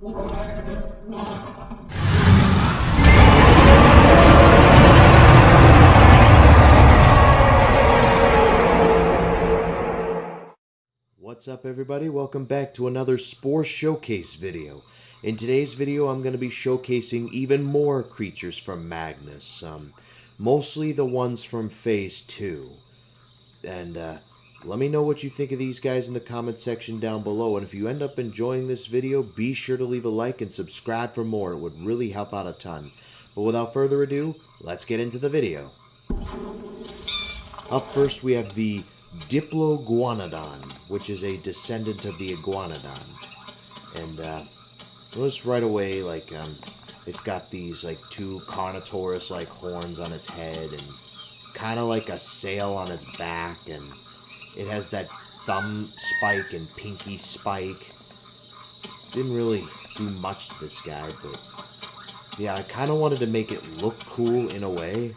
What's up, everybody? Welcome back to another Spore Showcase video. In today's video, I'm going to be showcasing even more creatures from Magnus. Mostly the ones from Phase 2. And let me know what you think of these guys in the comment section down below. And if you end up enjoying this video, be sure to leave a like and subscribe for more. It would really help out a ton. But without further ado, let's get into the video. Up first, we have the Diploguanodon, which is a descendant of the Iguanodon. And notice right away, like, it's got these, like, two Carnotaurus-like horns on its head, and kind of like a sail on its back, and it has that thumb spike and pinky spike. Didn't really do much to this guy, but yeah, I kind of wanted to make it look cool in a way.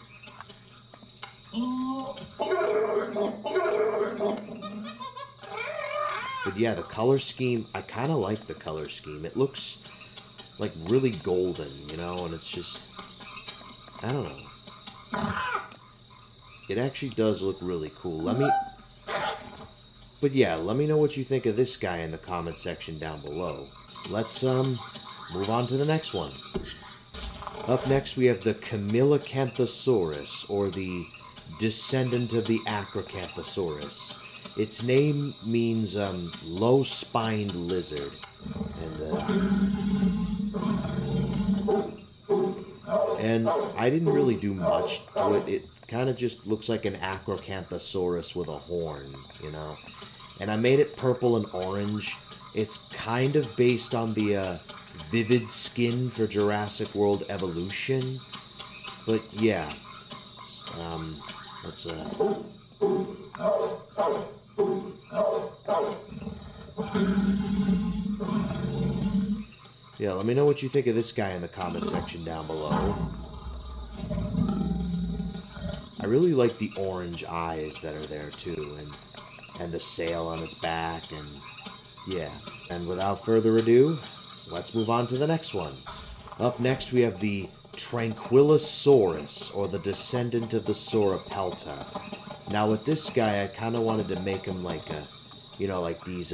But yeah, the color scheme, I kind of like the color scheme. It looks like really golden, you know, and it's just, I don't know. It actually does look really cool. But yeah, let me know what you think of this guy in the comment section down below. Let's move on to the next one. Up next, we have the Camilocanthosaurus, or the descendant of the Acrocanthosaurus. Its name means low-spined lizard, and I didn't really do much to it. It kind of just looks like an Acrocanthosaurus with a horn, you know. And I made it purple and orange. It's kind of based on the vivid skin for Jurassic World Evolution, but yeah. Let's yeah, let me know what you think of this guy in the comment section down below. I really like the orange eyes that are there too, and the sail on its back, and yeah. And without further ado, let's move on to the next one. Up next, we have the Tranquillisaurus, or the descendant of the Sauropelta. Now with this guy, I kind of wanted to make him like a, you know, like these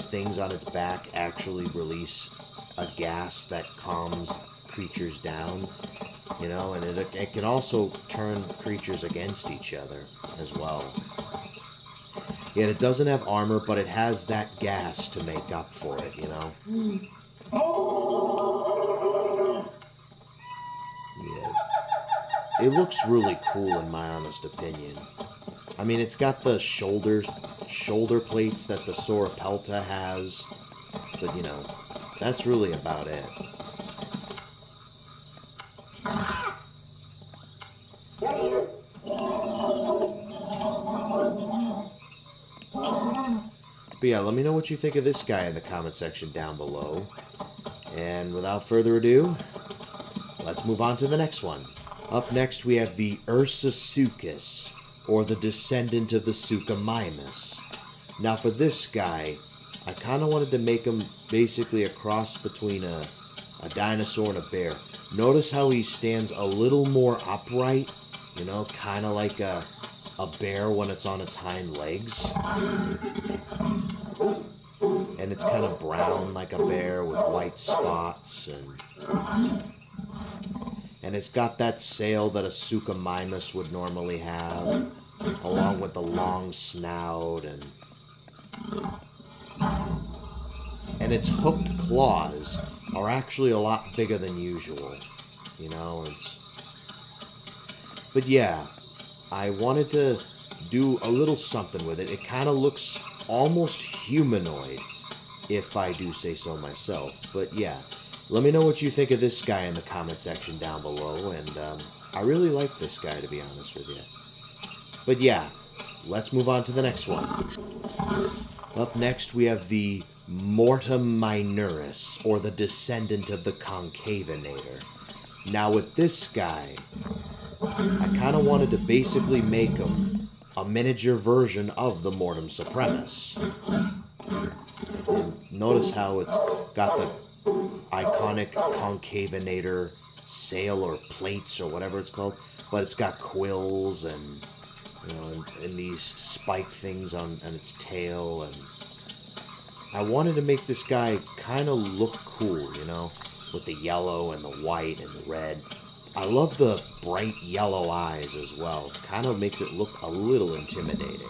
things on its back actually release a gas that calms creatures down, you know, and it can also turn creatures against each other as well. Yet it doesn't have armor, but it has that gas to make up for it, you know. Yeah, it looks really cool in my honest opinion. I mean, it's got the shoulder plates that the Sauropelta has, but you know, that's really about it. But yeah, let me know what you think of this guy in the comment section down below. And without further ado, let's move on to the next one. Up next, we have the Ursasuchus, or the descendant of the Suchomimus. Now for this guy, I kind of wanted to make him basically a cross between a dinosaur and a bear. Notice how he stands a little more upright, you know, kind of like a bear when it's on its hind legs. And it's kind of brown like a bear with white spots, and it's got that sail that a Suchomimus would normally have, along with the long snout, and its hooked claws are actually a lot bigger than usual, you know. But yeah, I wanted to do a little something with it. It kind of looks almost humanoid, if I do say so myself. But yeah, let me know what you think of this guy in the comment section down below, and I really like this guy, to be honest with you. But yeah, let's move on to the next one. Up next, we have the Mortemminnoris, or the descendant of the Concavinator. Now with this guy, I kind of wanted to basically make him a miniature version of the Mortem Supremus. And notice how it's got iconic concavinator sail or plates or whatever it's called, but it's got quills and, you know, and these spiked things on its tail, and I wanted to make this guy kind of look cool, you know, with the yellow and the white and the red. I love the bright yellow eyes as well. Kind of makes it look a little intimidating.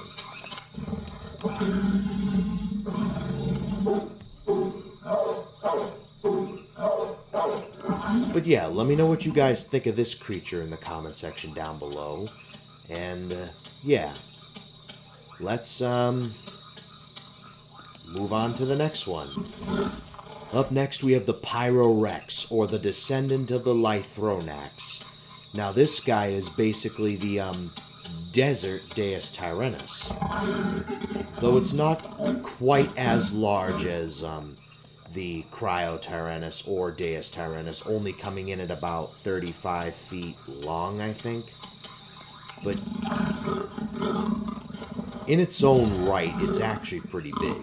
But yeah, let me know what you guys think of this creature in the comment section down below. And yeah, let's move on to the next one. Up next we have the Pyrorex, or the descendant of the Lythronax. Now this guy is basically the desert Deus Tyrannus. Though it's not quite as large as the Cryotyrannus or Deus Tyrannus, only coming in at about 35 feet long, I think. But in its own right, it's actually pretty big.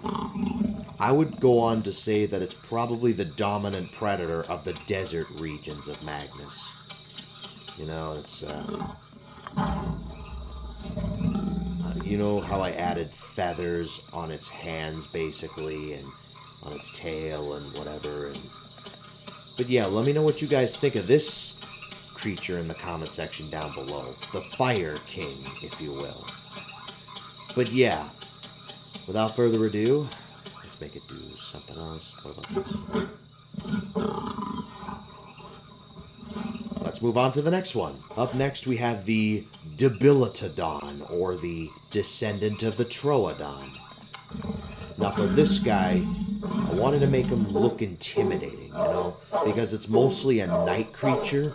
I would go on to say that it's probably the dominant predator of the desert regions of Magnus. You know, it's, you know how I added feathers on its hands, basically, and on its tail and whatever. But yeah, let me know what you guys think of this creature in the comment section down below. The Fire King, if you will. But yeah, without further ado, let's make it do something else. What about this? Let's move on to the next one. Up next we have the Debilitodon, or the descendant of the Trollodon. Now for this guy, I wanted to make him look intimidating, you know, because it's mostly a night creature.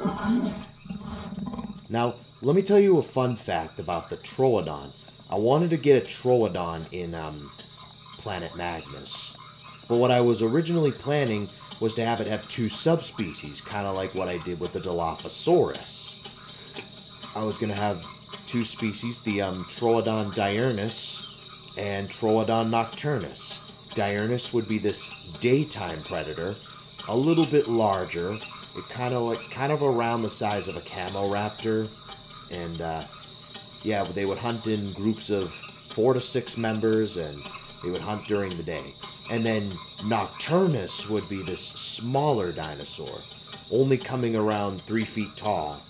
Now, let me tell you a fun fact about the Trollodon. I wanted to get a Trollodon in Planet Magnus. But what I was originally planning was to have it have two subspecies, kind of like what I did with the Dilophosaurus. I was going to have two species, the Trollodon diurnus and Trollodon nocturnus. Diurnus would be this daytime predator, a little bit larger, it kind of around the size of a Camiloraptor, and yeah, they would hunt in groups of 4 to 6 members, and they would hunt during the day. And then Nocturnus would be this smaller dinosaur, only coming around 3 feet tall,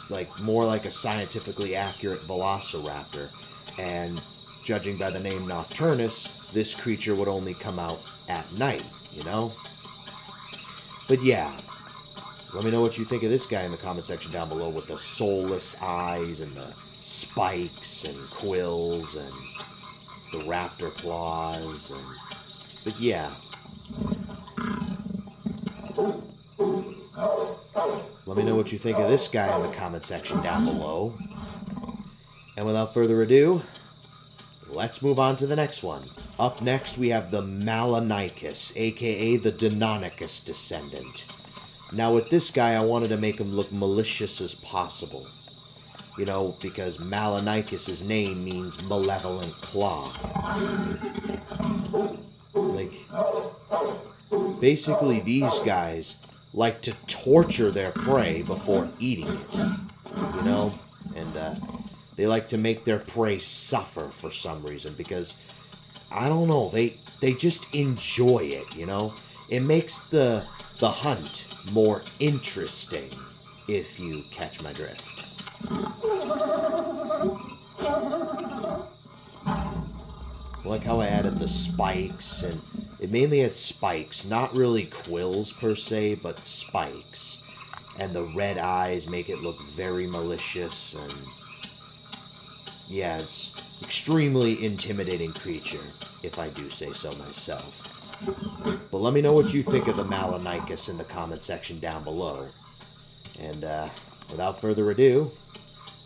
like more like a scientifically accurate velociraptor. And judging by the name Nocturnus, this creature would only come out at night, you know? But yeah, let me know what you think of this guy in the comment section down below, with the soulless eyes and the spikes and quills and the raptor claws. But yeah, let me know what you think of this guy in the comment section down below. And without further ado, let's move on to the next one. Up next, we have the Malanychus, aka the Deinonychus descendant. Now with this guy, I wanted to make him look malicious as possible. You know, because Malanychus' name means malevolent claw. Like, basically these guys like to torture their prey before eating it, you know? And they like to make their prey suffer for some reason, because, I don't know, they just enjoy it, you know? It makes the hunt more interesting, if you catch my drift. Like how I added the spikes, and it mainly had spikes, not really quills per se, but spikes. And the red eyes make it look very malicious, and yeah, it's extremely intimidating creature, if I do say so myself. But let me know what you think of the Malanychus in the comment section down below. And without further ado,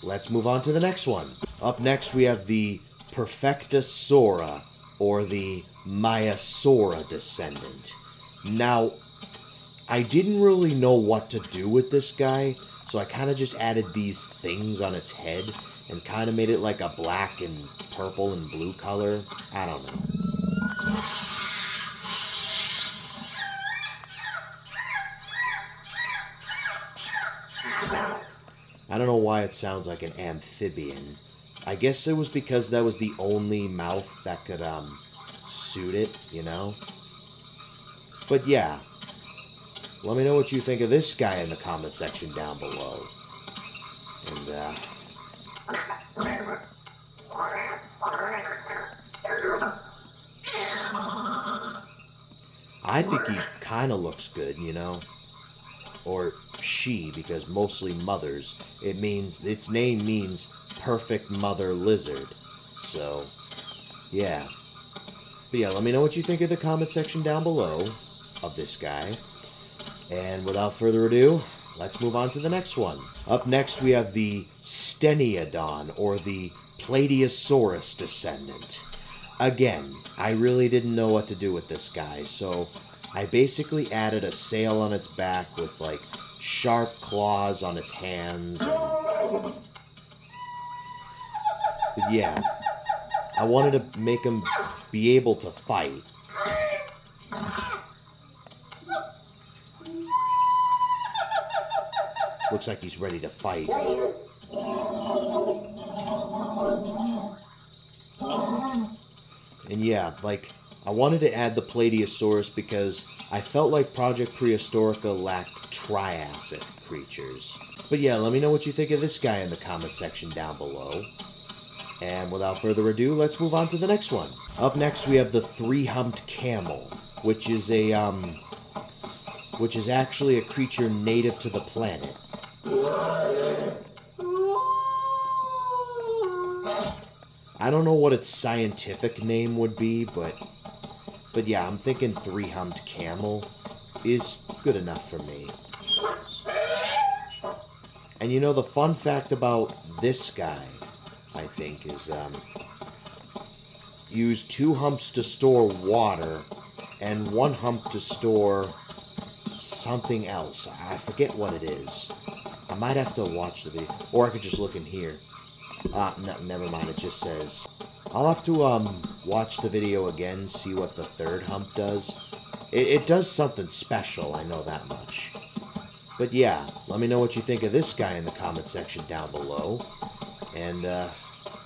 let's move on to the next one. Up next we have the Perfectasaura, or the Maiasaura descendant. Now, I didn't really know what to do with this guy, so I kind of just added these things on its head and kind of made it like a black and purple and blue color. I don't know. I don't know why it sounds like an amphibian. I guess it was because that was the only mouth that could, suit it, you know? But yeah. Let me know what you think of this guy in the comment section down below. And, I think he kind of looks good, you know? Or she, because mostly mothers. Its name means perfect mother lizard. So, yeah. But yeah, let me know what you think of the comment section down below of this guy. And without further ado, let's move on to the next one. Up next, we have the Steneodon, or the Plateosaurus descendant. Again, I really didn't know what to do with this guy, so I basically added a sail on its back with, like, sharp claws on its hands. But yeah, I wanted to make him be able to fight. Looks like he's ready to fight. And yeah, like, I wanted to add the Plateosaurus because I felt like Project Prehistorica lacked Triassic creatures. But yeah, let me know what you think of this guy in the comment section down below. And without further ado, let's move on to the next one. Up next, we have the Threehumped Camel, which is actually a creature native to the planet. I don't know what its scientific name would be, but yeah, I'm thinking Threehumped Camel is good enough for me. And you know, the fun fact about this guy, I think, is use 2 humps to store water and 1 hump to store something else. I forget what it is. I might have to watch the video, or I could just look in here. No, never mind, it just says. I'll have to watch the video again, see what the 3rd hump does. It does something special, I know that much. But yeah, let me know what you think of this guy in the comment section down below. And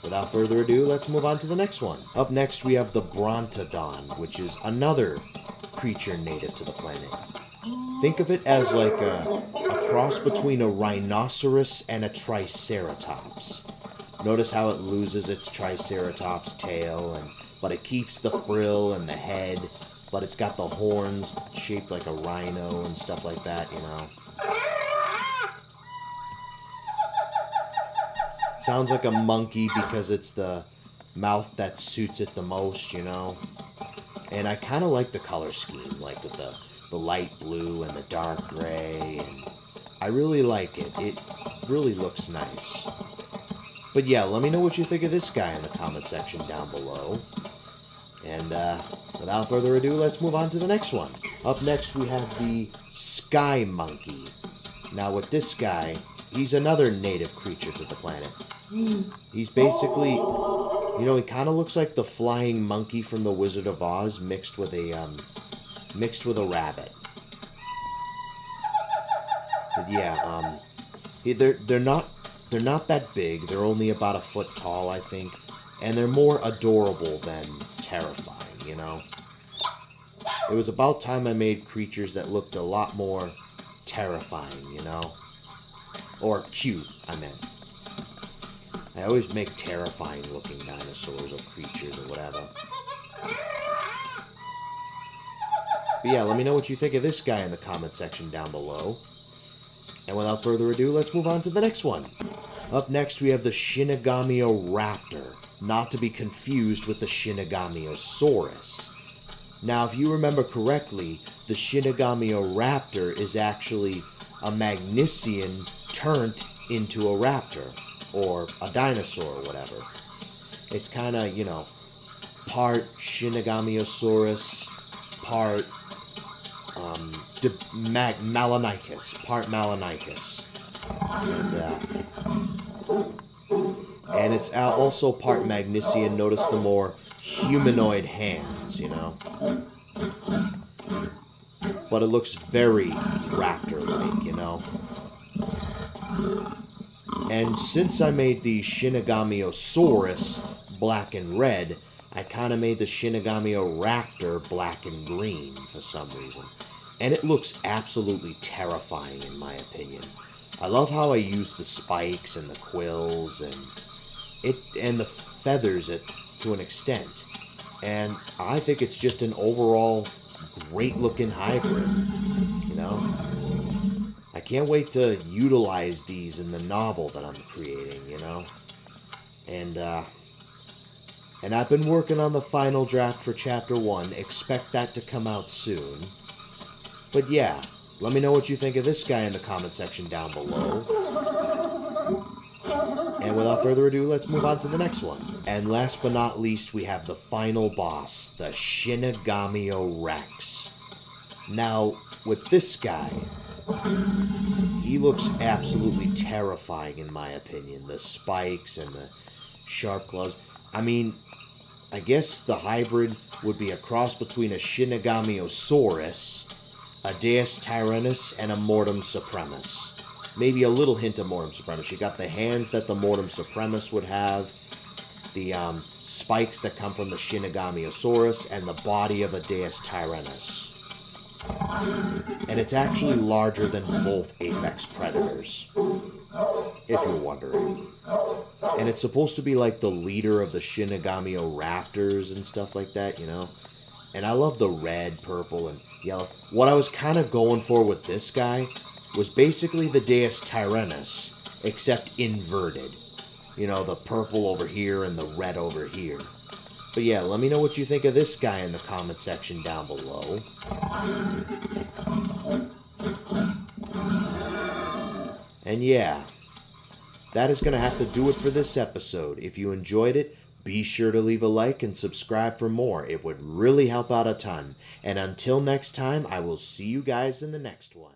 without further ado, let's move on to the next one. Up next, we have the Brontodon, which is another creature native to the planet. Think of it as like a cross between a rhinoceros and a triceratops. Notice how it loses its triceratops tail, but it keeps the frill and the head, but it's got the horns shaped like a rhino and stuff like that, you know. Sounds like a monkey because it's the mouth that suits it the most, you know. And I kind of like the color scheme, like with the light blue and the dark gray, and I really like it. It really looks nice. But yeah, let me know what you think of this guy in the comment section down below. And without further ado, let's move on to the next one. Up next, we have the Sky Monkey. Now with this guy, he's another native creature to the planet. He's basically, you know, he kind of looks like the flying monkey from The Wizard of Oz mixed with a rabbit. But yeah, they're not that big. They're only about a foot tall, I think. And they're more adorable than terrifying, you know? It was about time I made creatures that looked a lot more terrifying, you know? Or cute, I meant. I always make terrifying looking dinosaurs or creatures or whatever. But yeah, let me know what you think of this guy in the comment section down below. And without further ado, let's move on to the next one. Up next, we have the Shinigamioraptor, not to be confused with the Shinigamiosaurus. Now, if you remember correctly, the Shinigamioraptor is actually a Magnusian turned into a raptor, or a dinosaur, or whatever. It's kind of, you know, part Shinigamiosaurus, part Malanychus, part Malanychus. And it's also part Magnusian. Notice the more humanoid hands, you know. But it looks very raptor-like, you know. And since I made the Shinigamiosaurus black and red, I kind of made the Shinigamioraptor black and green for some reason. And it looks absolutely terrifying in my opinion. I love how I use the spikes and the quills and the feathers to an extent. And I think it's just an overall great looking hybrid, you know? I can't wait to utilize these in the novel that I'm creating, you know? And I've been working on the final draft for Chapter 1. Expect that to come out soon. But yeah, let me know what you think of this guy in the comment section down below. And without further ado, let's move on to the next one. And last but not least, we have the final boss, the Shinigamio Rex. Now, with this guy, he looks absolutely terrifying in my opinion. The spikes and the sharp claws. I mean, I guess the hybrid would be a cross between a Shinigamiosaurus, a Deus Tyrannus, and a Mortem Supremus. Maybe a little hint of Mortem Supremus. You got the hands that the Mortem Supremus would have, the spikes that come from the Shinigamiosaurus, and the body of a Deus Tyrannus. And it's actually larger than both apex predators, if you're wondering. And it's supposed to be like the leader of the Shinigamioraptors and stuff like that, you know? And I love the red, purple, and yellow. What I was kind of going for with this guy was basically the Deus Tyrannus, except inverted. You know, the purple over here and the red over here. But yeah, let me know what you think of this guy in the comment section down below. And yeah, that is going to have to do it for this episode. If you enjoyed it, be sure to leave a like and subscribe for more. It would really help out a ton. And until next time, I will see you guys in the next one.